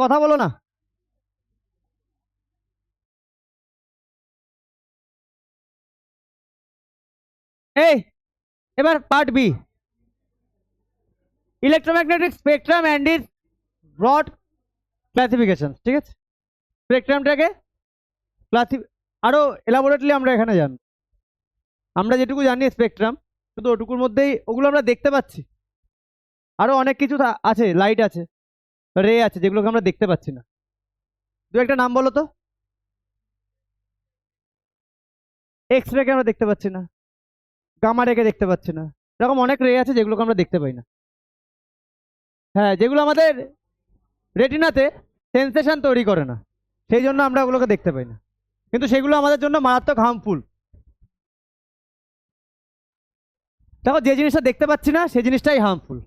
কথা বলো না। এই এবার part B, electromagnetic spectrum and its broad classification. ঠিক আছে, স্পেকট্রামটাকে আরো এলাবোরেটলি আমরা এখানে জানি। আমরা যেটুকু জানি স্পেকট্রাম, শুধু ওটুকুর মধ্যেই ওগুলো আমরা দেখতে পাচ্ছি। আরো অনেক কিছু আছে, লাইট আছে, রে আছে, যেগুলোকে আমরা দেখতে পাচ্ছি না। দু একটা নাম বলো তো। এক্স রে কে আমরা দেখতে পাচ্ছি না, গামা রে কে দেখতে পাচ্ছি না, এরকম অনেক রে আছে যেগুলোকে আমরা দেখতে পাই না। হ্যাঁ, যেগুলো আমাদের রেটিনাতে সেন্সেশন তৈরি করে না, সেই জন্য আমরা ওগুলোকে দেখতে পাই না, কিন্তু সেগুলো আমাদের জন্য মারাত্মক হার্মফুল। দেখো, যে জিনিসটা দেখতে পাচ্ছি না সেই জিনিসটাই হার্মফুল,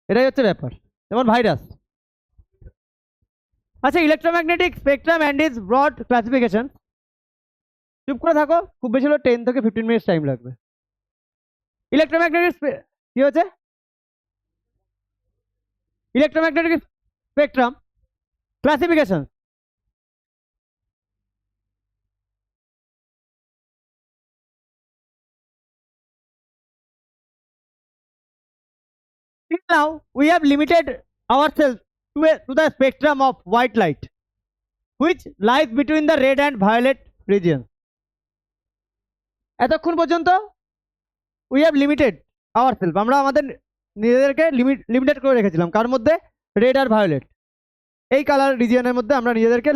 এটাই হচ্ছে ব্যাপার। যেমন ভাইরাস। আচ্ছা, electromagnetic spectrum and its broad classification. চুপ করে থাকো, খুব বেশি হলো 10 থেকে 15 মিনিটস টাইম লাগবে। ইলেকট্রোম্যাগনেটিক কি হচ্ছে? Electromagnetic spectrum classification. Till now, we have limited ourselves to the spectrum of white light, which lies between the red and violet regions. এতক্ষণ পর্যন্ত we have limited ourselves, আমরা আমাদের নিজেদেরকে লিমিটেড করে রেখেছিলাম কার মধ্যে? রেড আর ভায়োলেট, এই কালার রিজিয়নের মধ্যে আমরা নিজেদেরকে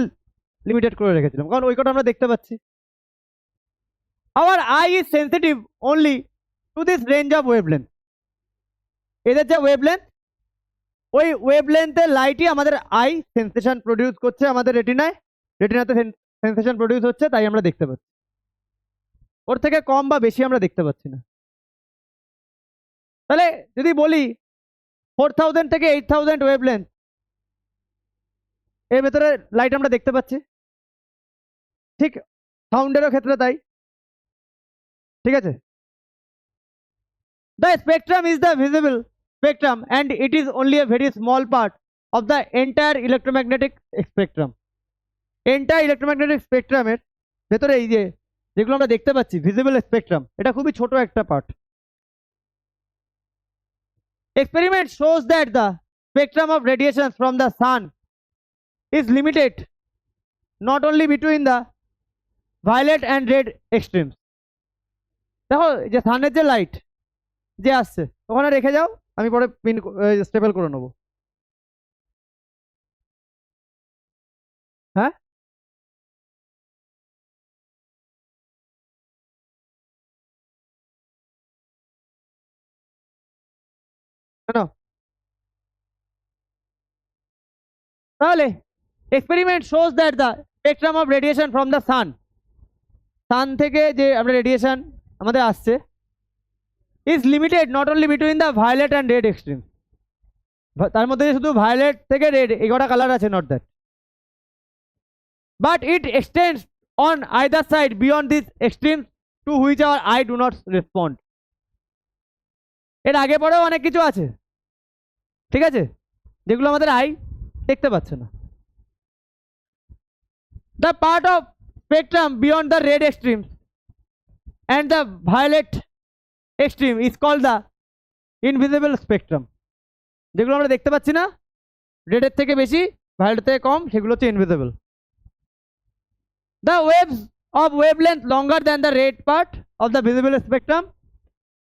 লিমিটেড করে রেখেছিলাম, কারণ ওই কটা আমরা দেখতে পাচ্ছি। Our eye is sensitive only to this range of wavelength. এদের যে ওয়েভলেন্থ, ওই ওয়েভলেন্থের লাইটই আমাদের আই সেন্সেশন প্রডিউস করছে আমাদের রেটিনাতে সেন্সেশন প্রডিউস হচ্ছে, তাই আমরা দেখতে পাচ্ছি। ওর থেকে কম বা বেশি আমরা দেখতে পাচ্ছি না। তাহলে যদি বলি 4000 থেকে 8000 ওয়েভলেন্থ এর ভেতরে লাইট আমরা দেখতে পাচ্ছি, ঠিক সাউন্ডেরও ক্ষেত্রে তাই। ঠিক আছে, the spectrum is the visible spectrum and it is only a very small part of the entire electromagnetic spectrum. Entire electromagnetic স্পেকট্রামের ভেতরে এই যে যেগুলো আমরা দেখতে পাচ্ছি ভিজিবল স্পেকট্রাম, এটা খুবই ছোট একটা part. Experiment shows that the spectrum of radiation from the sun is limited not only between the violet and red extremes. দেখো, যে সানের যে লাইট যে আসছে ওখানে রেখে যাও, আমি পরে পিন স্টেবল করে নেবো। হ্যাঁ, কেন? তাহলে experiment shows that the spectrum of radiation from the sun থেকে যে আমরা রেডিয়েশন আমাদের আসছে is limited not only between the violet and red extreme. তার মধ্যে শুধু ভায়োলেট থেকে রেড এই কটা কালার আছে, not that, but it extends on either side beyond this extreme to which our eye do not respond. এর আগে পরেও অনেক কিছু আছে, ঠিক আছে, যেগুলো আমাদের আই দেখতে পাচ্ছে না। The part of spectrum beyond the red extreme and the violet extreme is called the invisible spectrum. যেগুলো আমরা দেখতে পাচ্ছি না, রেডের থেকে বেশি ভায়োলেট থেকে কম, সেগুলো হচ্ছে invisible. The waves of wavelength longer than the red part of the visible spectrum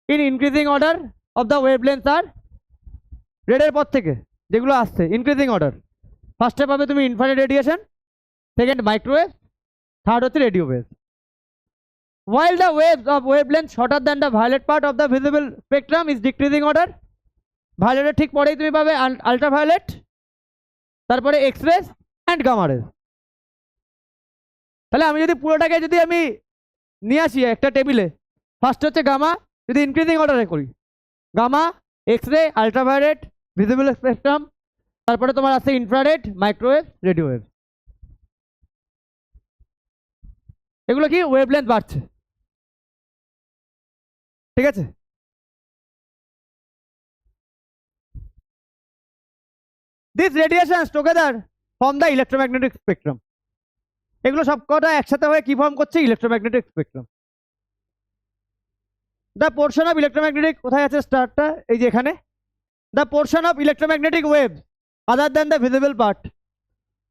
in increasing order of the wavelengths are রেডের পর থেকে যেগুলো আসছে ইনক্রিজিং অর্ডার। ফার্স্টে পাবে তুমি infrared radiation, second microwave, third হচ্ছে radio wave. While the waves of wavelength shorter than the violet part of the visible spectrum is decreasing order, ভায়োলেটের ঠিক পরেই তুমি পাবে আল্ট্রাভায়োলেট, তারপরে X rays and gamma rays. তাহলে আমি যদি পুরোটাকে যদি আমি নিয়ে আসি একটা টেবিলে, ফার্স্ট হচ্ছে গামা, যদি ইনক্রিজিং অর্ডারে করি, gamma, X ray, ultraviolet, visible spectrum, তারপরে তোমার আছে ইনফ্রারেড, মাইক্রোওয়েভ, রেডিও ওয়েভ। এগুলো কি ওয়েভলেন্থ বাড়ছে, ঠিক আছে। These radiations together form the electromagnetic spectrum. এগুলো সব কটা একসাথে হয়ে কি ফর্ম করছে? Electromagnetic spectrum. The portion of electromagnetic, কোথায় আছে স্টারটা? এই যে এখানে। The portion of electromagnetic wave other than the visible part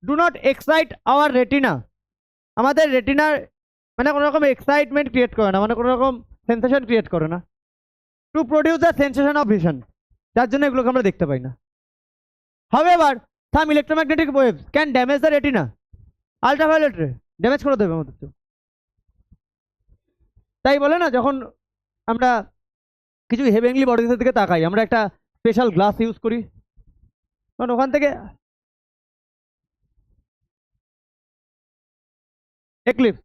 do not excite our retina. আমাদের রেটিনার মানে কোনো রকম এক্সাইটমেন্ট ক্রিয়েট করে না, মানে কোনো রকম সেন্সেশন ক্রিয়েট করে না, to produce the sensation of vision, যার জন্য এগুলোকে আমরা দেখতে পাই না। However some electromagnetic waves can damage the retina. Ultraviolet রে ড্যামেজ করে দেবে আমাদের তো। তাই বলে না, যখন আমরা কিছু হেভেনলি বডিজের দিকে তাকাই, আমরা একটা স্পেশাল গ্লাস ইউজ করি, কারণ ওখান থেকে এক্লিপস,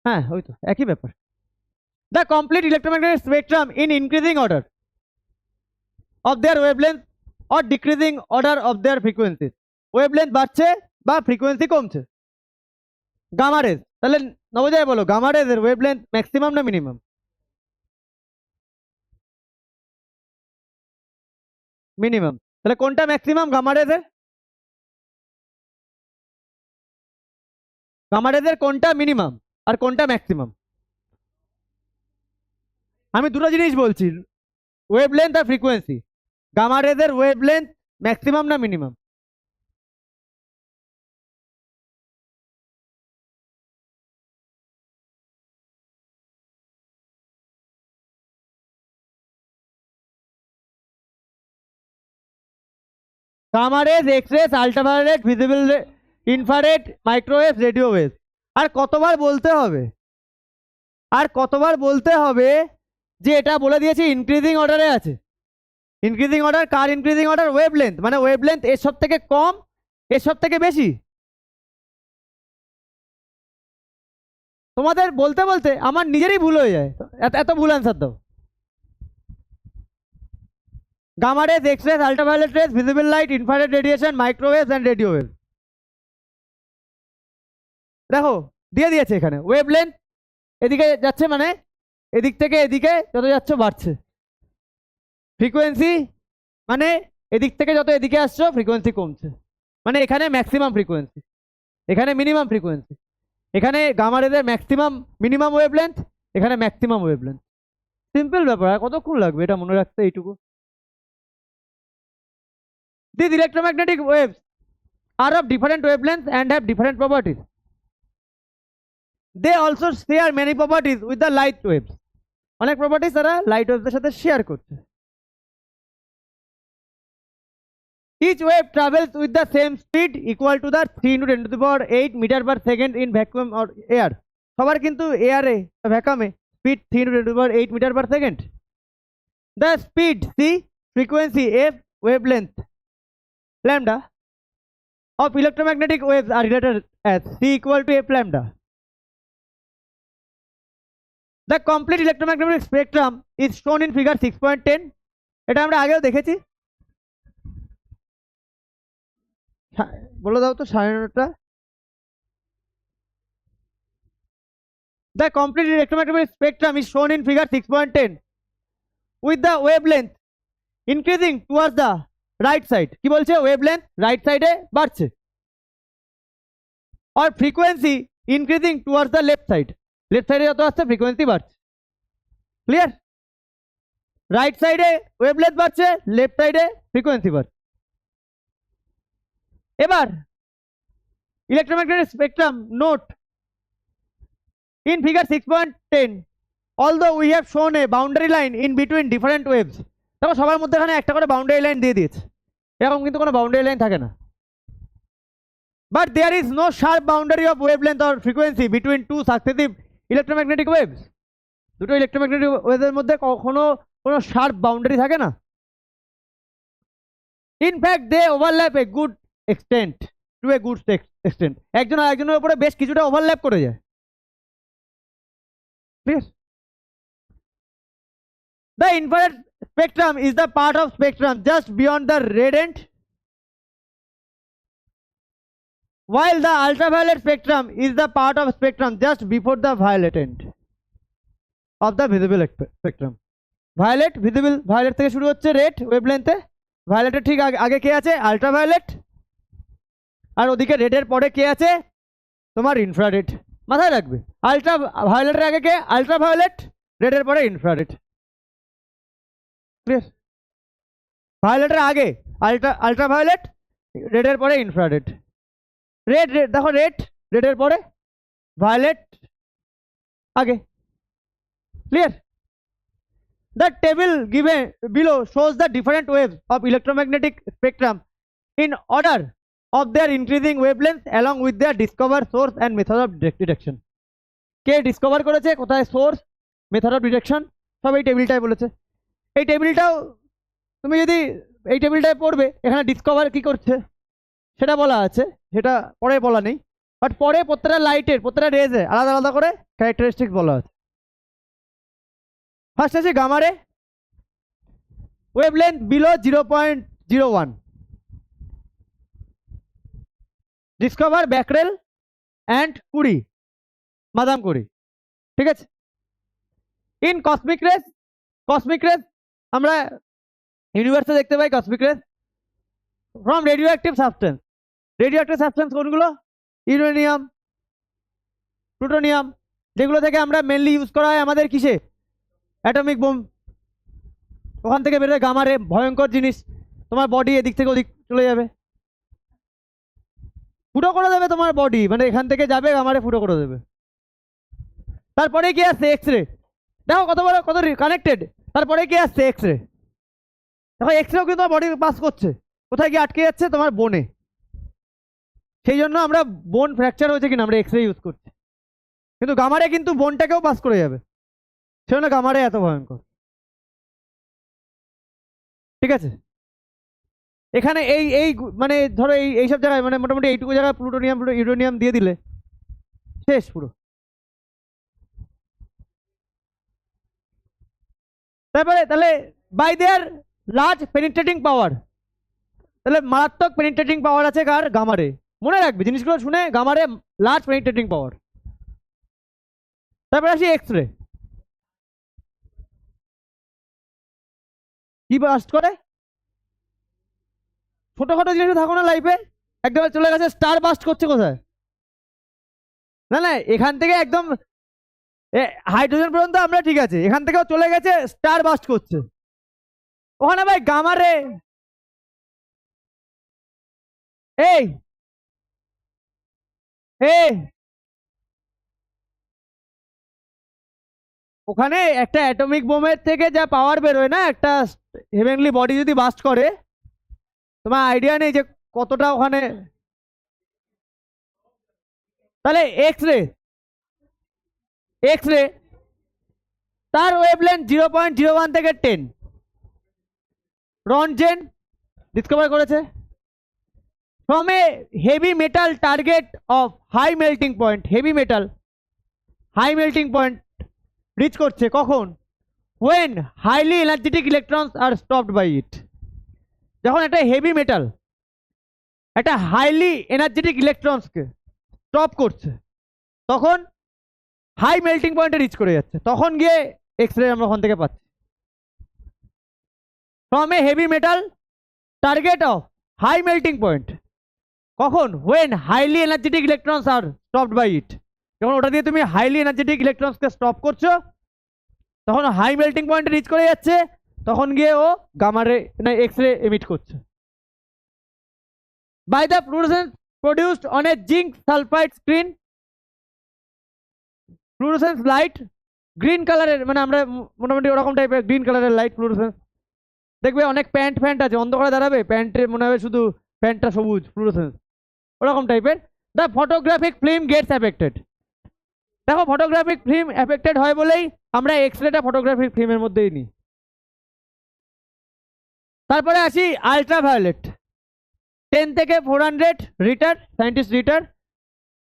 হ্যাঁ ওই তো একই ব্যাপার। The complete electromagnetic spectrum in increasing order of their wavelength or decreasing order of their frequency. Wavelength বাড়ছে বা ফ্রিকোয়েন্সি কমছে। গামা রেজ, তাহলে নবোদয় বলো, গামা রেজ এর ওয়েভলেন্থ ম্যাক্সিমাম না মিনিমাম? মিনিমাম। তাহলে কোনটা ম্যাক্সিমাম? গামা রেজ এর। গামা রেজ এর কোনটা মিনিমাম আর কোনটা ম্যাক্সিমাম? আমি দুটো জিনিস বলছি, ওয়েভলেন্থ আর ফ্রিকোয়েন্সি। গামা রেজ এর ওয়েভলেন্থ ম্যাক্সিমাম না মিনিমাম? Gamma rays, x rays, ultraviolet, visible, infrared, microwave, radio wave. আর কতবার বলতে হবে, আর কতবার বলতে হবে যে এটা বলে দিয়েছি ইনক্রিজিং অর্ডারে আছে। ইনক্রিজিং অর্ডার কার ইনক্রিজিং অর্ডার? ওয়েভলেন্থ, মানে ওয়েভলেন্থ এর সব থেকে কম এর সব থেকে বেশি। তোমাদের বলতে বলতে আমার নিজেরই ভুল হয়ে যায়, এত এত ভুল অ্যান্সার দাও। Gamma rays, x rays, ultraviolet rays, visible light, infrared radiation, microwave and radio wave. দেখো দিয়ে দিয়েছে এখানে ওয়েভলেন্থ এদিকে যাচ্ছে, মানে এদিক থেকে এদিকে যত যাচ্ছে বাড়ছে। ফ্রিকোয়েন্সি মানে এদিক থেকে যত এদিকে আসছো ফ্রিকোয়েন্সি কমছে, মানে এখানে ম্যাক্সিমাম ফ্রিকোয়েন্সি, এখানে মিনিমাম ফ্রিকোয়েন্সি। এখানে গামা রেজের ম্যাক্সিমাম মিনিমাম ওয়েভলেন্থ, এখানে ম্যাক্সিমাম ওয়েভলেন্থ। সিম্পল ব্যাপার, আর কতক্ষণ লাগবে এটা মনে রাখতে এইটুকু। These electromagnetic waves are of different wavelengths and have different properties. They also share many properties with the light waves. অনেক প্রপার্টিজ তারা লাইট ওয়েভসের সাথে শেয়ার করছে। Each wave travels with the same speed equal to the 3 into 10 to the power 8 meter per second in vacuum or air. সবার কিন্তু এয়ারে ভ্যাকামে speed 3 into 10 to the power 8 meter per second. The speed c, frequency f, wavelength lambda of electromagnetic waves are related as c equal to f lambda. The complete electromagnetic spectrum is shown in figure 6.10. এটা আমরা আগেও দেখেছি। বলে দাও তো 9:30টা। The complete electromagnetic spectrum is shown in figure 6.10 with the wavelength increasing towards the right side. কি বলছে? Wavelength right সাইডে বাড়ছে, আর frequency increasing towards the left side. Left সাইডে যত আসছে ফ্রিকোয়েন্সি বাড়ছে। ক্লিয়ার? রাইট সাইডে ওয়েভলেন্থ বাড়ছে, লেফট সাইডে ফ্রিকোয়েন্সি বাড়ছে। এবার electromagnetic spectrum note in figure 6.10 although we have shown a boundary line in between different waves. দেখো সবার মধ্যে এখানে একটা করে বাউন্ডারি লাইন দিয়ে দিয়েছে, এরকম কিন্তু কোনো বাউন্ডারি লাইন থাকে না। But there is no sharp boundary of wavelength or frequency between two successive electromagnetic waves. দুটো ইলেকট্রোম্যাগনেটিক ওয়েভের মধ্যে কখনো কোনো শার্প বাউন্ডারি থাকে না। In fact they overlap a good extent, to a good extent. একজন আর একজনের উপরে বেশ কিছুটা ওভারল্যাপ করে যায়। The infrared spectrum is the part of spectrum just beyond the red end, while the ultraviolet spectrum is the part of spectrum just before the violet end of the visible spectrum. Violet, visible, violet থেকে শুরু হচ্ছে red ওয়েভলেন্থে, ভায়োলেটের ঠিক আগে আগে কে আছে? Ultraviolet. আর ওদিকে রেডের পরে কে আছে? তোমার ইনফ্রারেড। মাথায় রাখবে, আলট্রা ভায়োলেটের আগে কে? আল্ট্রাভায়োলেট, রেডের পরে ইনফ্রারেড। ক্লিয়ার? ভায়োলেটের আগে আল্ট্রাভায়োলেট, রেডের পরে ইনফ্রারেড। রেড রেড দেখো, রেডের পরে ভায়োলেট আগে। Clear? The table given below shows the different waves of electromagnetic spectrum in order of their increasing wavelength along with their discover, source and method of detection. K discover করেছে, কোথায় source, method of detection, সব এই টেবিলটাই বলেছে। এই টেবিলটাও তুমি যদি এই টেবিলটায় পড়বে, এখানে ডিসকভার কি করছে সেটা বলা আছে, সেটা পরে বলা নেই, বাট পরে প্রত্যেকটা লাইটের প্রত্যেকটা রেজে আলাদা আলাদা করে ক্যারেক্টারিস্টিক্স বলা আছে। ফার্স্ট আছে gamma ray, wavelength below 0.01, discover Becquerel and Curie, madam Curie. ঠিক আছে? ইন কসমিক রেস আমরা ইউনিভার্সে দেখতে পাই cosmic rays from radio active substance কোনগুলো? ইউরেনিয়াম, প্লুটোনিয়াম, যেগুলো থেকে আমরা মেনলি ইউজ করা হয় আমাদের কিসে? Atomic bomb. ওখান থেকে বেরোয় গামা রে, ভয়ঙ্কর জিনিস, তোমার বডি এদিক থেকে ওদিক চলে যাবে, ফুটো করে দেবে তোমার বডি, মানে এখান থেকে যাবে গামা রে, ফুটো করে দেবে। তারপরে কি আসছে? এক্স-রে। দেখো কত বড়, কত কানেক্টেড। তারপরে কি আসছে? এক্স-রে। দেখো এক্স-রেও কিন্তু তোমার বডি পাস করছে, কোথায় গিয়ে আটকে যাচ্ছে? তোমার বোনে। সেই জন্য আমরা বোন ফ্র্যাকচার হয়েছে কিনা আমরা এক্স-রে ইউজ করছি, কিন্তু গামারে কিন্তু বোনটাকেও পাস করে যাবে, সেজন্য গামারে এত ভয়ঙ্কর। ঠিক আছে? এখানে এই এই মানে ধরো এইসব জায়গায় মানে মোটামুটি এইটুকু জায়গায় প্লুটোনিয়াম ইউরেনিয়াম দিয়ে দিলে শেষ পুরো। তারপরে তাহলে বাই দেয়ার লার্জ পেনিট্রেটিং পাওয়ার, তাহলে মারাত্মক পেনিট্রেটিং পাওয়ার আছে কার? গামারে। মনে রাখবে জিনিসগুলো শুনে, গামারে লার্জ পেনিট্রেটিং পাওয়ার। তারপরে আসি এক্স-রে। কি বাস্ট করে? ছোটখাটো জিনিস থাকো না লাইফে, একদম চলে গেছে স্টার বাস্ট করছে কোথায়? না না, এখান থেকে একদম হাইড্রোজেন পর্যন্ত আমরা ঠিক আছে, এখান থেকেও চলে গেছে স্টার বাস্ট করছে ওখানে ভাই গামারে। এই এই ওখানে একটা অ্যাটমিক বোমের থেকে যা পাওয়ার বেরোয় না, একটা হেভেনলি বডি যদি বাস্ট করে, তোমার আইডিয়া নেই যে কতটা ওখানে। তাহলে এক্স রে তার ওয়েভলেন্থ 0.01 থেকে 10, রনজেন ডিসকভার করেছে। From a heavy metal target of high melting point, heavy metal high melting point reach করছে কখন? When highly energetic electrons are stopped by it. যখন একটা হেভি মেটাল একটা হাইলি এনার্জেটিক ইলেকট্রনসকে stop করছে, তখন হাই মেল্টিং পয়েন্টে রিচ করে যাচ্ছে, তখন গিয়ে এক্স-রে আমরা ওখান থেকে পাচ্ছি। From a heavy metal target of high melting point, কখন? When highly energetic electrons are stopped by it. যখন ওটা দিয়ে তুমি হাইলি এনার্জেটিক ইলেকট্রনসকে স্টপ করছো, তখন হাই মেল্টিং পয়েন্টে রিচ করে যাচ্ছে, তখন গিয়ে ও গামারে না এক্স-রে এমিট করছে। By the fluorescence produced on a zinc sulphide screen, fluorescence light green কালারের, মানে আমরা মোটামুটি ওরকম টাইপের গ্রিন কালারের লাইট ফ্লুরোসেন্স। দেখবে অনেক প্যান্ট আছে, অন্ধকারে দাঁড়াবে, প্যান্টে মনে হবে শুধু প্যান্টটা সবুজ, ফ্লুরোসেন্স ওরকম টাইপের। The photographic film gets affected. দেখো ফটোগ্রাফিক ফিল্ম অ্যাফেক্টেড হয় বলেই আমরা এক্স-রেটা ফটোগ্রাফিক ফিল্মের মধ্যেই নিই। তারপরে আসি আল্ট্রাভায়োলেট, 10 থেকে 400 Ritter, scientist Ritter.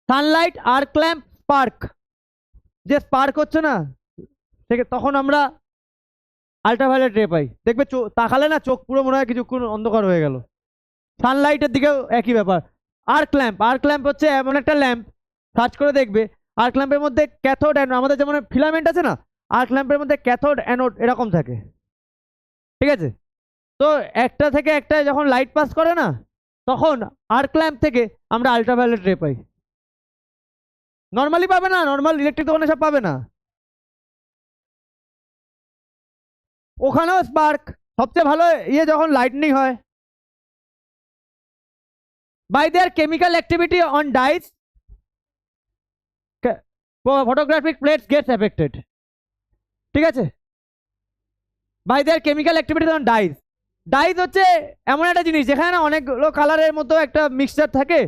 Sunlight arc lamp spark, যে স্পার্ক হচ্ছে না তখন আমরা আল্ট্রাভায়োলেট রে পাই। দেখবে তাকালে না চোখ পুরো মনে হয় কিছুক্ষণ অন্ধকার হয়ে গেল। সানলাইটের দিকেও একই ব্যাপার। আর্ক ল্যাম্প হচ্ছে এমন একটা ল্যাম্প, সার্চ করে দেখবে আর্ক ল্যাম্পের মধ্যে ক্যাথোড অ্যানোড, আমাদের যেমন ফিলামেন্ট আছে না, আর্ক ল্যাম্পের মধ্যে ক্যাথোড অ্যানোড এরকম থাকে। ঠিক আছে? তো একটা থেকে একটা যখন লাইট পাস করে না, তখন আর্ক ল্যাম্প থেকে আমরা আল্ট্রাভায়োলেট রে পাই। নর্মালি পাবে না, নর্মাল ইলেকট্রিক দোকানে সব পাবে না। ওখানেও স্পার্ক। সবচেয়ে ভালো ইয়ে যখন লাইটনিং হয়। By their chemical activity on dyes photographic plates gets affected, ঠিক আছে? By their chemical activity on dyes. Dyes হচ্ছে এমন একটা জিনিস যেখানে না অনেকগুলো কালারের মতো একটা মিক্সচার থাকে,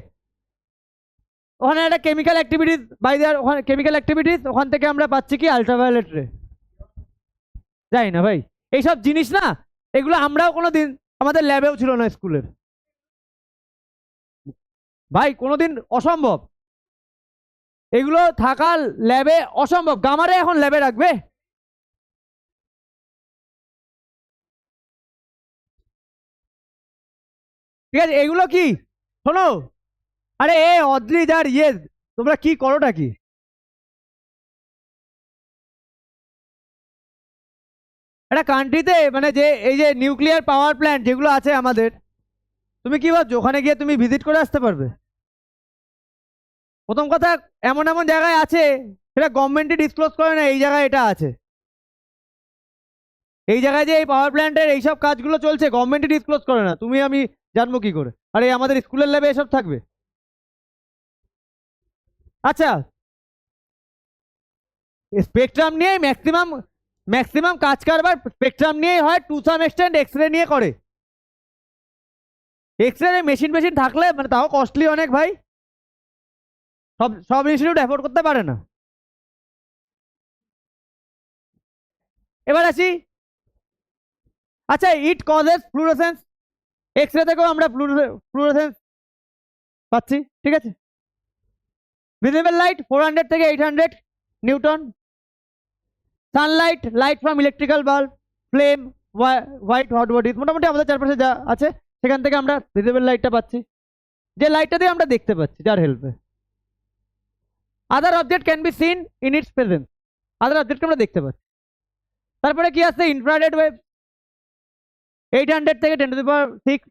ওখানে একটা কেমিক্যাল অ্যাক্টিভিটিস, বাই দেয়ার ওখানে কেমিক্যাল অ্যাক্টিভিটিস, ওখান থেকে আমরা পাচ্ছি কি আল্ট্রাভায়োলেট রে। যাই না ভাই, এইসব জিনিস না, এগুলো আমরাও কোনোদিন আমাদের ল্যাবেও ছিল না স্কুলের ভাই, কোনোদিন অসম্ভব, এগুলো থাকা ল্যাবে অসম্ভব। গামারে এখন ল্যাবে রাখবে? ঠিক আছে, এগুলো কি শোনো, আরে এ অদ্রিজ আর ইয়েস, তোমরা কি করোটা কি? একটা কান্ট্রিতে মানে যে এই যে নিউক্লিয়ার পাওয়ার প্ল্যান্ট যেগুলো আছে আমাদের, তুমি কি ভাবছো ওখানে গিয়ে তুমি ভিজিট করে আসতে পারবে? প্রথম কথা, এমন এমন জায়গায় আছে সেটা গভর্নমেন্টই ডিসক্লোজ করে না এই জায়গায় এটা আছে। এই জায়গায় যে এই পাওয়ার প্ল্যান্টের এইসব কাজগুলো চলছে গভর্নমেন্টই ডিসক্লোজ করে না, তুমি আমি জানবো কি করে? আরে আমাদের স্কুলের ল্যাবে এসব থাকবে? আচ্ছা, স্পেকট্রাম নিয়ে ম্যাক্সিমাম ম্যাক্সিমাম কাজ কারবার স্পেকট্রাম নিয়েই হয়, to some extent X ray নিয়ে করে। এক্স রে মেশিন মেশিন থাকলে মানে তাও কস্টলি অনেক ভাই, সব সব ইনস্টিটিউট অ্যাফোর্ড করতে পারে না। এবার আসি, আচ্ছা it causes fluorescence, X ray থেকেও আমরা ফ্লুরোসেন্স পাচ্ছি, ঠিক আছে? ভিজিবল লাইট 400 থেকে 800 Newton, Sunlight, light from electrical bulb, flame, white hot bodies, মোটামুটি আমাদের চারপাশে যা আছে সেখান থেকে আমরা ভিজিবল লাইটটা পাচ্ছি, যে লাইটটা দিয়ে আমরা দেখতে পাচ্ছি, যার হেল্পে। Other object can be seen in its presence, other অবজেক্টকে আমরা দেখতে পাচ্ছি। তারপরে কি আছে? ইনফ্রারেড ওয়েভ 800 থেকে 10⁶।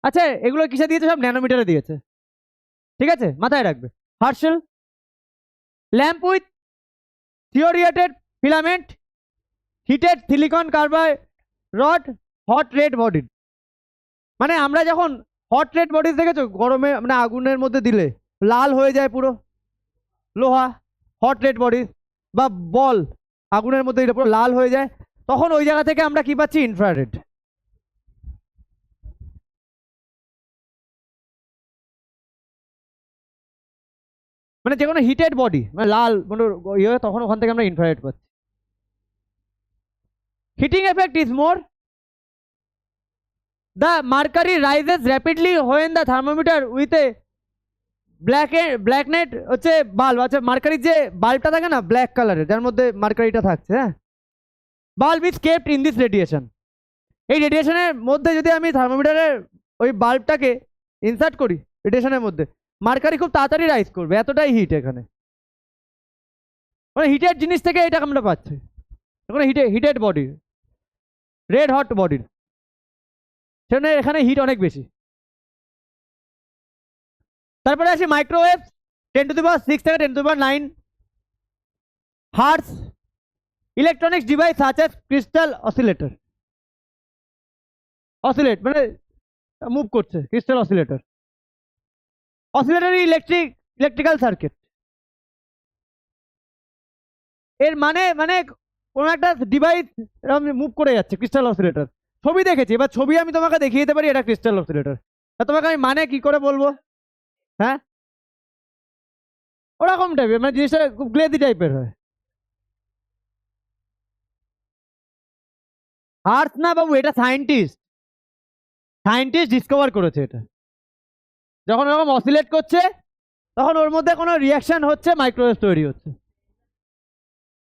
আচ্ছা এগুলো কিসে দিয়েছে? সব ন্যানোমিটারে দিয়েছে, ঠিক আছে, মাথায় রাখবে। Herschel lamp with thoriated filament, heated silicon carbide rod, hot red body. মানে আমরা যখন হট রেড বডি দেখেছো গরমে মানে আগুনের মধ্যে দিলে লাল হয়ে যায় পুরো লোহা, হট রেড বডি বা বল আগুনের মধ্যে দিলে পুরো লাল হয়ে যায়, তখন ওই জায়গা থেকে আমরা কি পাচ্ছি? ইনফ্রারেড। মানে যে কোনো হিটেড বডি মানে লাল মানে ইয়ে হয়, তখন ওখান থেকে আমরা ইনফ্রারেড পাচ্ছি। Heating effect is more, the mercury rises rapidly when the thermometer with a blackened হচ্ছে বাল্ব, আচ্ছা মার্কারির যে বাল্বটা থাকে না ব্ল্যাক কালারের, যার মধ্যে মার্কারিটা থাকছে, হ্যাঁ, bulb is kept in this radiation. এই রেডিয়েশনের মধ্যে যদি আমি থার্মোমিটারের ওই বাল্বটাকে ইনসার্ট করি রেডিয়েশনের মধ্যে, মার্কারি খুব তাড়াতাড়ি রাইজ করবে, এতটাই হিট এখানে। মানে হিটেড জিনিস থেকে এটা আমরা পাচ্ছি, হিটেড বডি, রেড হট বডির, সেখানে এখানে হিট অনেক বেশি। তারপরে আসি মাইক্রোওয়েভ 10⁶ থেকে 10⁹ hertz, electronics device such as crystal oscillator, oscillate মানে মুভ করছে, crystal oscillator, oscillatory electrical circuit. এর মানে মানে কোনো একটা ডিভাইস এরকম মুভ করে যাচ্ছে, ক্রিস্টাল অসিলেটর। ছবি দেখেছি, এবার ছবি আমি তোমাকে দেখিয়ে দিতে পারি এটা ক্রিস্টাল অসিলেটর, তোমাকে আমি মানে কি করে বলবো? হ্যাঁ, ওরকম টাইপের মানে জিনিসটা খুব গ্লেজি টাইপের হয়। আর্থ না বাবু, এটা সায়েন্টিস্ট, সায়েন্টিস্ট ডিসকভার করেছে এটা। যখন ওরকম অসিলেট করছে তখন ওর মধ্যে কোনো রিয়াকশন হচ্ছে, মাইক্রোওয়েভ তৈরি হচ্ছে।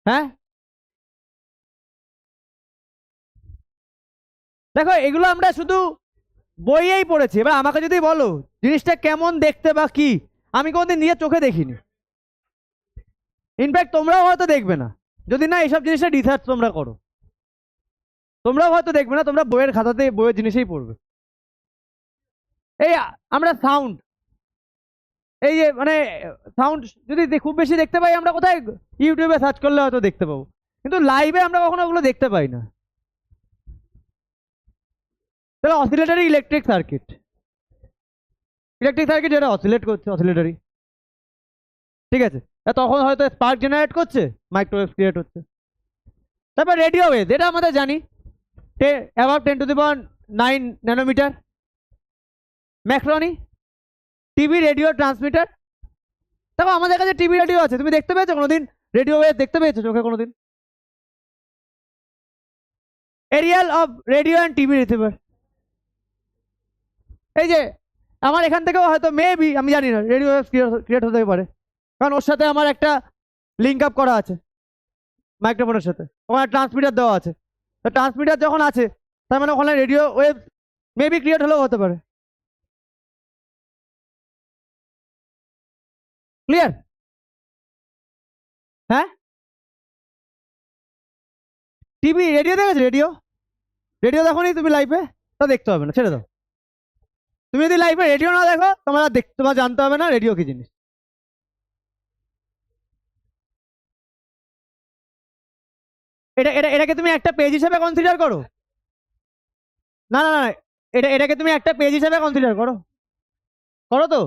হ্যাঁ, দেখো এগুলো আমরা শুধু বইয়েই পড়েছি, এবার আমাকে যদি বলো জিনিসটা কেমন দেখতে বা কি, আমি কোনোদিন নিজের চোখে দেখিনি, ইনফ্যাক্ট তোমরাও হয়তো দেখবে না যদি না এইসব জিনিসের রিসার্চ তোমরা করো। তোমরাও হয়তো দেখবে না, তোমরা বইয়ের খাতাতে বইয়ের জিনিসেই পড়বে। এই আমরা সাউন্ড, এই যে মানে সাউন্ড যদি খুব বেশি দেখতে পাই আমরা কোথায়, ইউটিউবে সার্চ করলে হয়তো দেখতে পাবো, কিন্তু লাইভে আমরা কখনো ওগুলো দেখতে পাই না। তাহলে অসিলেটরি ইলেকট্রিক সার্কিট, যেটা অসিলেট করছে, অসিলেটরি, ঠিক আছে, তখন হয়তো স্পার্ক জেনারেট করছে, মাইক্রোওয়েভ ক্রিয়েট হচ্ছে। তারপর রেডিও ওয়েভ, এটা আমাদের জানি about 10⁹ nanometre. Marconi, TV radio transmitter. দেখো আমাদের কাছে টিভি রেডিও আছে, তুমি দেখতে পেয়েছো কোনোদিন রেডিও ওয়েভ দেখতে পেয়েছো চোখে কোনোদিন? Aerial of radio and TV receiver, এই যে আমার এখান থেকেও হয়তো মেবি, আমি জানি না, রেডিও ওয়েভ ক্রিয়েট হতে পারে, কারণ ওর সাথে আমার একটা লিঙ্ক আপ করা আছে মাইক্রোফোনের সাথে, ওখানে ট্রান্সমিটার দেওয়া আছে। তো ট্রান্সমিটার যখন আছে তার মানে ওখানে রেডিও ওয়েভ মেবি ক্রিয়েট হলেও হতে পারে। ক্লিয়ার? হ্যাঁ, টিভি রেডিও দেখেছো? রেডিও রেডিও দেখো নি তুমি লাইভে? তা দেখতে হবে না, ছেড়ে দাও। তুমি যদি লাইভে রেডিও না দেখো তোমার তোমার জানতে হবে না রেডিও কি জিনিস। এটাকে তুমি একটা পেজ হিসেবে কনসিডার করো। না না না, এটাকে তুমি একটা পেজ হিসেবে কনসিডার করো, করো তো।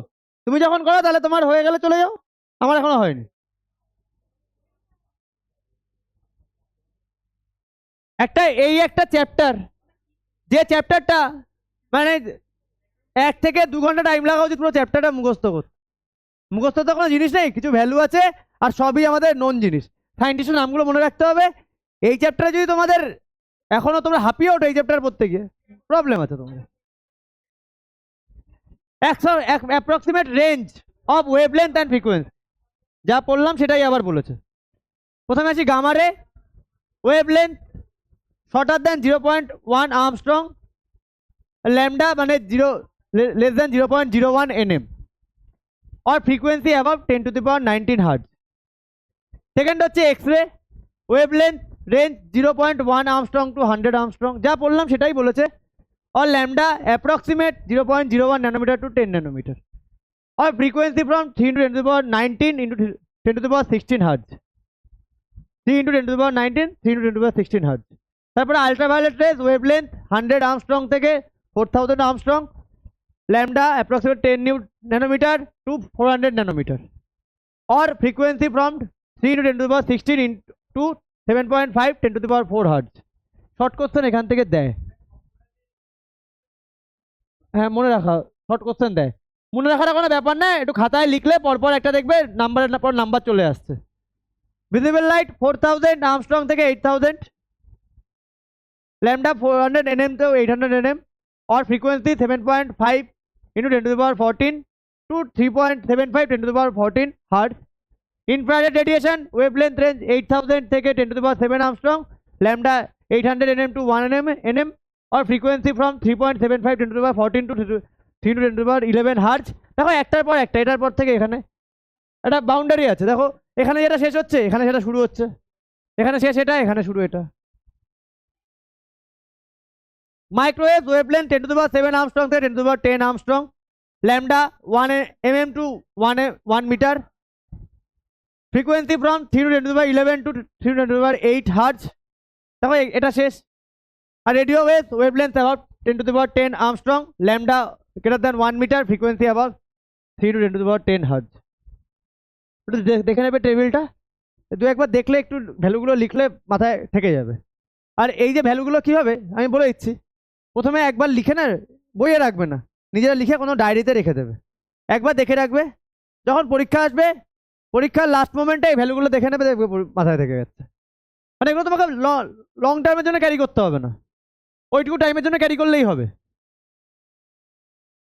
তুমি যখন করো তাহলে তোমার হয়ে গেলে চলে যাও, আমার এখনো হয়নি। একটা চ্যাপ্টার, যে চ্যাপ্টারটা মানে 1 থেকে 2 ঘন্টা টাইম লাগা উচিত পুরো চ্যাপ্টারটা মুখস্থ করতে। মুখস্থ তো কোনো জিনিস নেই, কিছু ভ্যালু আছে, আর সবই আমাদের নন জিনিস। সায়েন্টিস্টের নামগুলো মনে রাখতে হবে। এই চ্যাপ্টারে যদি তোমাদের এখনো তোমরা হাঁপিয়ে ওঠো এই চ্যাপ্টার পড়তে গিয়ে, প্রবলেম আছে তোমাদের। Approximate range of wavelength and frequency, যা পড়লাম সেটাই আবার বলেছে। প্রথমে আসি gamma ray, wavelength shorter than 0.1 angstrom, lambda মানে লেস দেন 0.01 nm, और फ्रीक्वेंसी अबव 10⁻19 हर्ट्ज। सेकेंड হচ্ছে x-ray, wavelength range 0.1 angstrom to 100 angstrom, যা বললাম সেটাই বলেছে, और lambda approximate 0.01 nanometre to 10 nanometre, और frequency from 3 into 10⁻19 into 10⁻16 hertz, 3 into 10⁻19 3 into 10⁻16 hertz. তারপরে আলট্রাভায়োলেট রেজ, ওয়েভলেন্থ 100 আর্মস্ট্রং থেকে 4000 angstrom, lambda approximate 10 nanometre to 400 nanometre, और frequency from 3 into 10⁻16 into 7.5 10⁻4 hertz. Short question এখান থেকে দেয়, হ্যাঁ মনে রাখা, শর্ট কোশ্চেন দেয়, মনে রাখার কোনো ব্যাপার না, একটু খাতায় লিখলে পরপর একটা দেখবে নাম্বারের পর নাম্বার চলে আসছে। ভিজিবল লাইট 4000 আর্মস্ট্রং থেকে 8000, लैम्डा 400 nm to 800 nm, और frequency 7.5 into 10⁻14 to 3.75 10⁻14 hertz. Infrared radiation wavelength range 8000 থেকে 10⁻7 Armstrong, lambda 800 nm to 1 nm, और frequency from 3.75 10⁻14 to 3 to 10⁻11 hertz. দেখো একটার পর একটা, এটার পর থেকে এখানে একটা বাউন্ডারি আছে, দেখো এখানে যেটা শেষ হচ্ছে এখানে সেটা শুরু হচ্ছে, এখানে শেষ এটা, এখানে শুরু এটা। माइक्रोवेव वेवलेंथ 10⁻7 आर्मस्ट्रॉन्ग से 10⁻10 angstrom, lambda 1 mm to 1 metre, frequency from 3 to 10⁻11 to 3 to 10⁻8 hertz. देखो এটা শেষ। আর radio wave wavelength about 10⁻10 angstrom, lambda greater than 1 metre, frequency about 3 to 10⁻10 hertz. একটু দেখে নেবে টেবিলটা, দু একবার দেখলে একটু ভ্যালুগুলো লিখলে মাথায় থেকে যাবে। আর এই যে ভ্যালুগুলো কিভাবে আমি বলে দিচ্ছি, প্রথমে একবার লিখে না বইয়ে রাখবে না, নিজেরা লিখে কোনো ডায়েরিতে রেখে দেবে, একবার দেখে রাখবে, যখন পরীক্ষা আসবে পরীক্ষার লাস্ট মোমেন্টে এই ভ্যালুগুলো দেখে নেবে, দেখবে মাথায় থেকে যাচ্ছে। মানে এগুলো তোমাকে লং টাইমের জন্য ক্যারি করতে হবে না, ওইটুকু টাইমের জন্য ক্যারি করলেই হবে।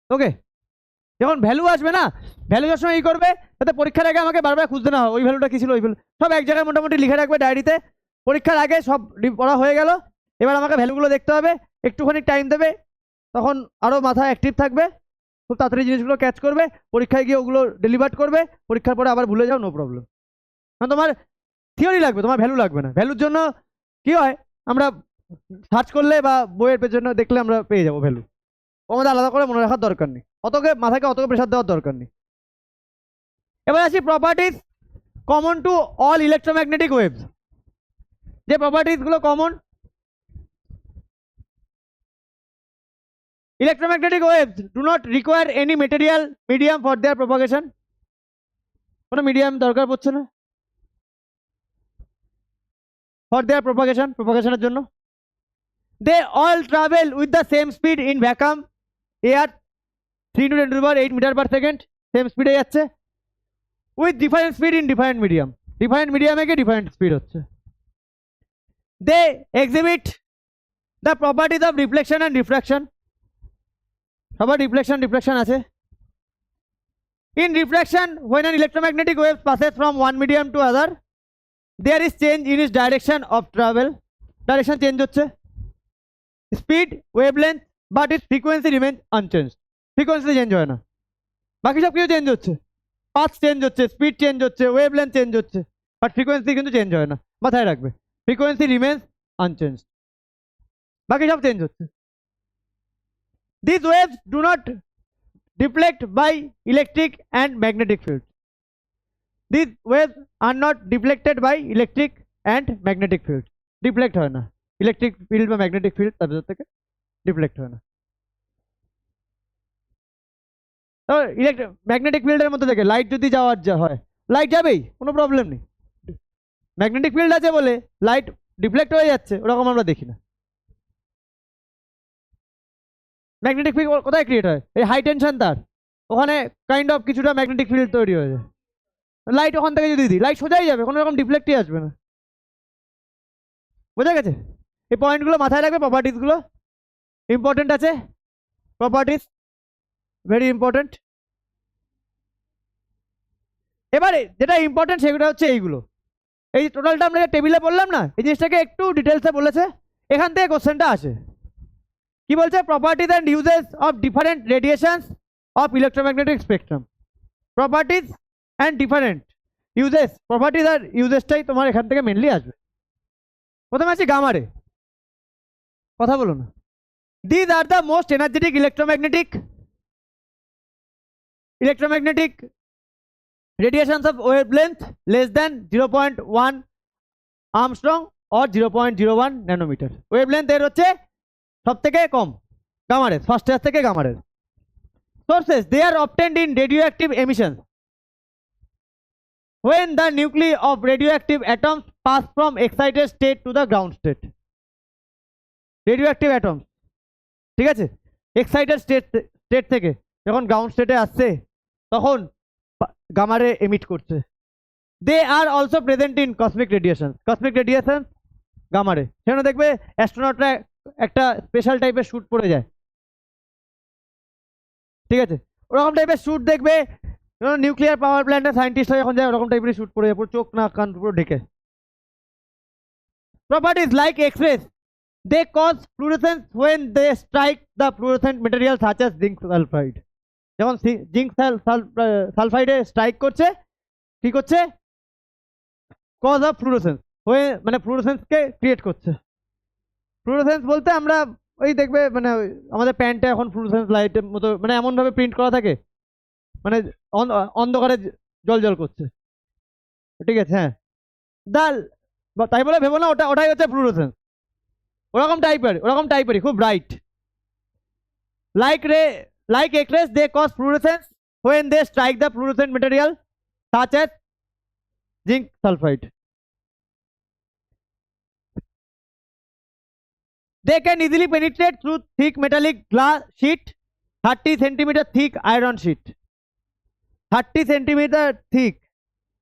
ওকে, যখন ভ্যালু আসবে না, ভ্যালু যার সময় এই করবে যাতে পরীক্ষার আগে আমাকে বারবার খুঁজতে না হয় ওই ভ্যালুটা কী ছিল, ওই ভ্যালু সব এক জায়গায় মোটামুটি লিখে রাখবে ডায়েরিতে। পরীক্ষার আগে সব পড়া হয়ে গেল, এবার আমাকে ভ্যালুগুলো দেখতে হবে, একটুখানি টাইম দেবে, তখন আরও মাথা অ্যাক্টিভ থাকবে, খুব তাড়াতাড়ি জিনিসগুলো ক্যাচ করবে, পরীক্ষায় গিয়ে ওগুলো ডেলিভার করবে, পরীক্ষার পরে আবার ভুলে যাও, নো প্রবলেম। কারণ তোমার থিওরি লাগবে, তোমার ভ্যালু লাগবে না। ভ্যালুর জন্য কি হয়, আমরা সার্চ করলে বা বইয়ের পেছনে দেখলে আমরা পেয়ে যাবো ভ্যালু। আমাদের আলাদা করে মনে রাখার দরকার নেই, মাথাকে অতকে প্রেশার দেওয়ার দরকার নেই। এবার আসি properties common to all electromagnetic waves. যে প্রপার্টিজ গুলো common, electromagnetic waves do not require any material medium for their propagation. কোনো মিডিয়াম দরকার পড়ছে না for their propagationের জন্য। they all travel with the same speed in vacuum air 3 to 10 to the power 8 meter per second, same speed এ যাচ্ছে, with different speed in different medium, different medium A different speed হচ্ছে। they exhibit the properties of reflection and diffraction। সবার reflection আছে। in reflection, when an electromagnetic wave passes from one medium to other, there is change in its direction of travel, direction change হচ্ছে, speed, wavelength, but its frequency remains unchanged, frequency change হয় না, বাকি সব কিছু change হচ্ছে, path change হচ্ছে, speed change হচ্ছে, wavelength change হচ্ছে, বাট ফ্রিকোয়েন্সি কিন্তু চেঞ্জ হয় না, মাথায় রাখবে, ফ্রিকোয়েন্সি রিমেন্স আনচেঞ্জড, বাকি সব চেঞ্জ হচ্ছে। These waves do not deflect by electric and magnetic fields. These waves are not deflected by electric and magnetic fields. Deflect হয় না, ইলেকট্রিক ফিল্ড বা ম্যাগনেটিক ফিল্ড তার ভেতর থেকে ডিফ্লেক্ট হয় না। তো ম্যাগনেটিক ফিল্ডের মধ্যে থেকে লাইট যদি যাওয়ার হয়, লাইট যাবেই, কোনো প্রবলেম নেই। ম্যাগনেটিক ফিল্ড আছে বলে লাইট ডিফ্লেক্ট হয়ে যাচ্ছে, ওরকম আমরা দেখি না। ম্যাগনেটিক ফিল্ড কোথায় ক্রিয়েট হয়? এই হাই টেনশন তার, ওখানে কাইন্ড অফ কিছুটা ম্যাগনেটিক ফিল্ড তৈরি হয়ে যায়। লাইট ওখান থেকে যদি দিই, লাইট সোজাই যাবে, কোনো রকম ডিফ্লেক্টই আসবে না। বোঝা গেছে? এই পয়েন্টগুলো মাথায় রাখবে, প্রপার্টিসগুলো ইম্পর্টেন্ট আছে, প্রপার্টিস ভেরি ইম্পর্টেন্ট। এবারে যেটা ইম্পর্টেন্ট সেগুলো হচ্ছে এইগুলো, এই টোটালটা আমরা টেবিলে বললাম না, এই জিনিসটাকে একটু ডিটেলসে বলেছে, এখান থেকে কোশ্চেনটা আসে। কি বলছে? Properties and uses of different radiations of electromagnetic spectrum. Properties and different uses, properties আর ইউজেসটাই তোমার এখান থেকে মেনলি আসবে। প্রথমে আছে গামারে, কথা বলো না। These are the most energetic electromagnetic radiations of wavelength less than 0.1 Armstrong or 0.01 nanometer. Wavelength এর হচ্ছে সব থেকে কম গামারের, ফার্স্ট ইয়ার থেকে গামারের। Sources, they are obtained in radioactive emissions when the nuclei of radioactive atoms pass from excited state to the ground state. Radioactive atoms, ঠিক আছে, excited state থেকে যখন ground স্টেটে আসছে তখন গামারে এমিট করছে। They are also present in cosmic radiation, gamma ray. সেখানে দেখবে অ্যাস্ট্রোনটরা একটা স্পেশাল টাইপের স্যুট পরে যায়, ঠিক আছে, ওরকম টাইপের স্যুট দেখবে নিউক্লিয়ার পাওয়ার প্ল্যান্টের সায়েন্টিস্টরা যখন যায় ওরকম টাইপের স্যুট পরে যায়, পুরো চোখ নাক কান পুরো ঢেকে। Properties like x-rays, they cause fluorescence when they strike the fluorescent material such as zinc sulfide. যেমন জিঙ্ক সালফাইডে স্ট্রাইক করছে, কি করছে? কজ অফ ফ্লুরোসেন্স হয়ে, মানে ফ্লুরোসেন্সকে ক্রিয়েট করছে। ফ্লুরোসেন্স বলতে আমরা ওই দেখবে মানে আমাদের প্যান্টে এখন ফ্লুরোসেন্স লাইটের মতো মানে এমনভাবে প্রিন্ট করা থাকে, মানে অন্ধকারে জল জল করছে, ঠিক আছে, হ্যাঁ, ডাল তাই বলে ভেবো না ওটাই হচ্ছে ফ্লুরোসেন্স, ওরকম টাইপেরই খুব bright. Like X-rays, they cause fluorescence when they strike the fluorescent material such as zinc sulfide. They can easily penetrate through thick metallic glass sheet, 30 centimeter thick iron sheet. 30 centimeter thick,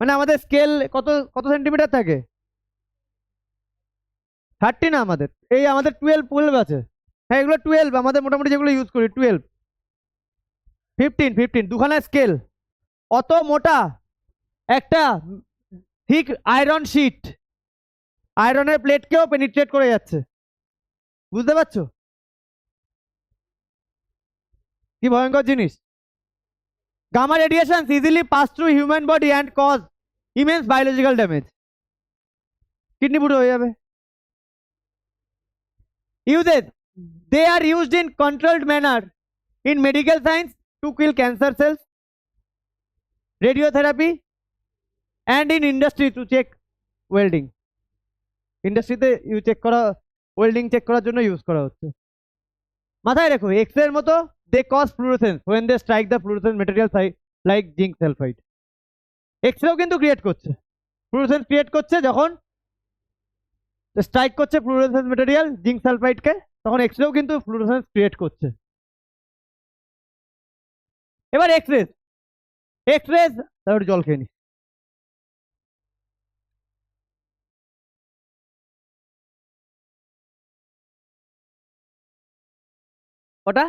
মানে আমাদের scale কত centimetre থাকে? 30 না, আমাদের 12 আছে, হ্যাঁ এগুলো 12, আমাদের মোটামুটি যেগুলো ইউজ করি 12, 15 দুখানা স্কেল, অত মোটা একটা ঠিক আয়রন শিট, আয়রনের প্লেটকেও পেনিট্রেট করে যাচ্ছে, বুঝতে পারছো কি ভয়ঙ্কর জিনিস? Gamma radiation easily pass through human body and cause immense biological damage. Kidney ফুটো হয়ে যাবে, Uses. They are used in controlled manner in medical science to kill cancer cells, radiotherapy, and in industry to check welding. ইন্ডাস্ট্রিতে check করা, welding check করার জন্য use করা হচ্ছে। মাথায় রেখো, এক্স এর মতো they cause fluorescence when they strike the fluorescent material like zinc sulfide. X রেও কিন্তু ক্রিয়েট করছে, ফ্লুরোসেন্স ক্রিয়েট করছে যখন স্ট্রাইক করছে ফ্লুরোসেন্স ম্যাটেরিয়াল জিঙ্ক সালফাইডকে, তখন এক্স রেও কিন্তু ফ্লুরোসেন্স ক্রিয়েট করছে। এবার এক্স রেজ, তারপর জল খেয়ে নি। ওটা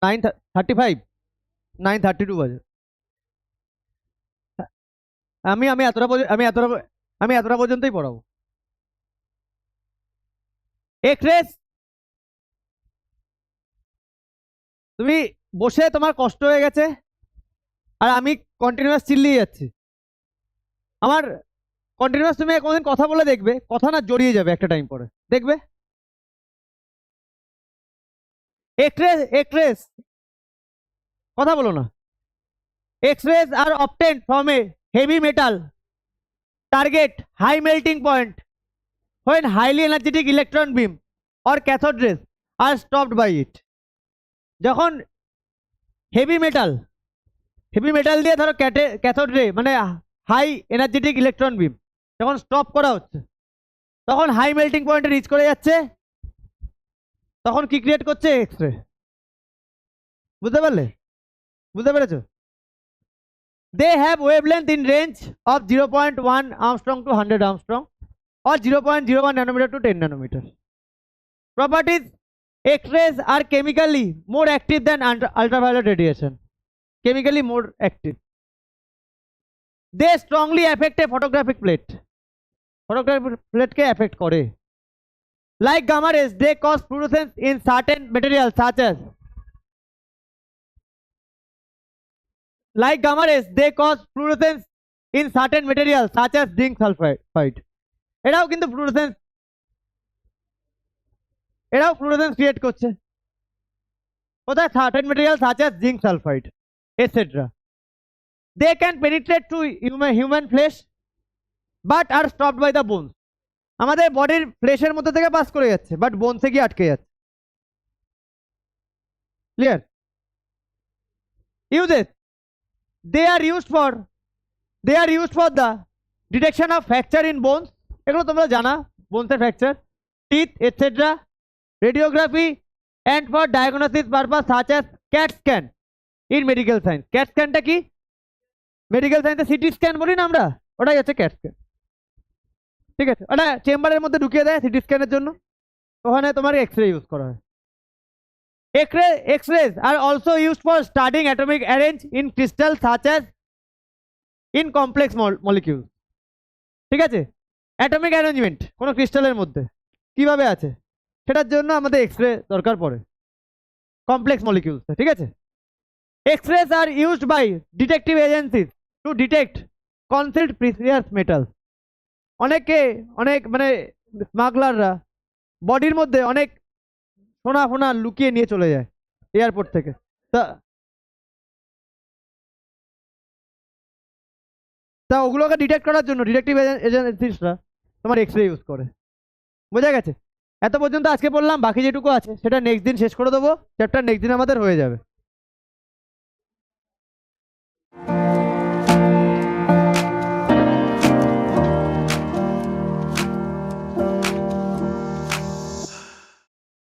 9:35, 9:32 বাজে। আমি এতটা পর্যন্তই পড়াবো। এক্স, তুমি বসে তোমার কষ্ট হয়ে গেছে আর আমি কন্টিনিউয়াস চিল্লিয়ে যাচ্ছি। আমার কন্টিনিউয়াস তুমি কোনদিন কথা বলে দেখবে, কথা না জড়িয়ে যাবে একটা টাইম পরে, দেখবে। এক্স-রেজ, কথা বলো না। X-rays are obtained from a heavy metal target high melting point when highly energetic electron beam or cathode rays are stopped by it. যখন হেভি মেটাল দিয়ে ধরো ক্যাথোড রে মানে হাই এনার্জেটিক ইলেকট্রন বিম যখন stop করা হচ্ছে, তখন high melting পয়েন্টে rich করে যাচ্ছে, তখন কি ক্রিয়েট করছে? X ray. বুঝতে পেরেছো? They have wavelength in range of 0.1 Armstrong to 100 Armstrong or 0.01 nanometer to 10 nanometer. Properties: X-rays are chemically more active than ultraviolet radiation. Chemically more active. They strongly affect a photographic plate. Photographic plate ke affect kore. Like gamma rays, they cause fluorescence in certain materials such as zinc sulfide. এটাও কিন্তু fluorescence create করছে। কোথায়? Certain material such as zinc sulphide etcetera. They can penetrate to human flesh but are stopped by the bones. আমাদের বডির ফ্লেশের মধ্যে থেকে pass করে যাচ্ছে, বাট বোনসে গিয়ে আটকে যাচ্ছে। Clear? Uses: they are used for the detection of fracture in bones. এগুলো তোমরা জানা, বোনসের fracture, teeth etc. radiography and for diagnosis purpose such as CAT scan in medical science. CAT scanটা কি? মেডিকেল সায়েন্সে সিটি স্ক্যান বলি না আমরা, ওটাই হচ্ছে CAT scan। ঠিক আছে, ওটা চেম্বারের মধ্যে ঢুকিয়ে দেয় সিটি স্ক্যানের জন্য, ওখানে তোমার এক্স-রে ইউজ করা হয়। X-rays are also used for studying atomic arrange in crystals such as in complex molecules. ঠিক আছে, অ্যাটমিক অ্যারেঞ্জমেন্ট কোনো ক্রিস্টালের মধ্যে কিভাবে আছে সেটার জন্য আমাদের এক্স-রে দরকার পড়ে কমপ্লেক্স মলিকিউলস। ঠিক আছে, x-rays are used by detective agencies to detect concealed precious metal. অনেক মানে স্মাগলাররা বডির মধ্যে অনেক সোনা ফোনা লুকিয়ে নিয়ে চলে যায় এয়ারপোর্ট থেকে। তা ওগুলোকে ডিটেক্ট করার জন্য ডিটেকটিভ এজেন্সিসরা তোমার এক্স-রে ইউজ করে। বোঝা গেছে? এত পর্যন্ত আজকে বললাম, বাকি যেটুকু আছে সেটা নেক্সট দিন শেষ করে দেবো, চ্যাপ্টার নেক্সট দিন আমাদের হয়ে যাবে।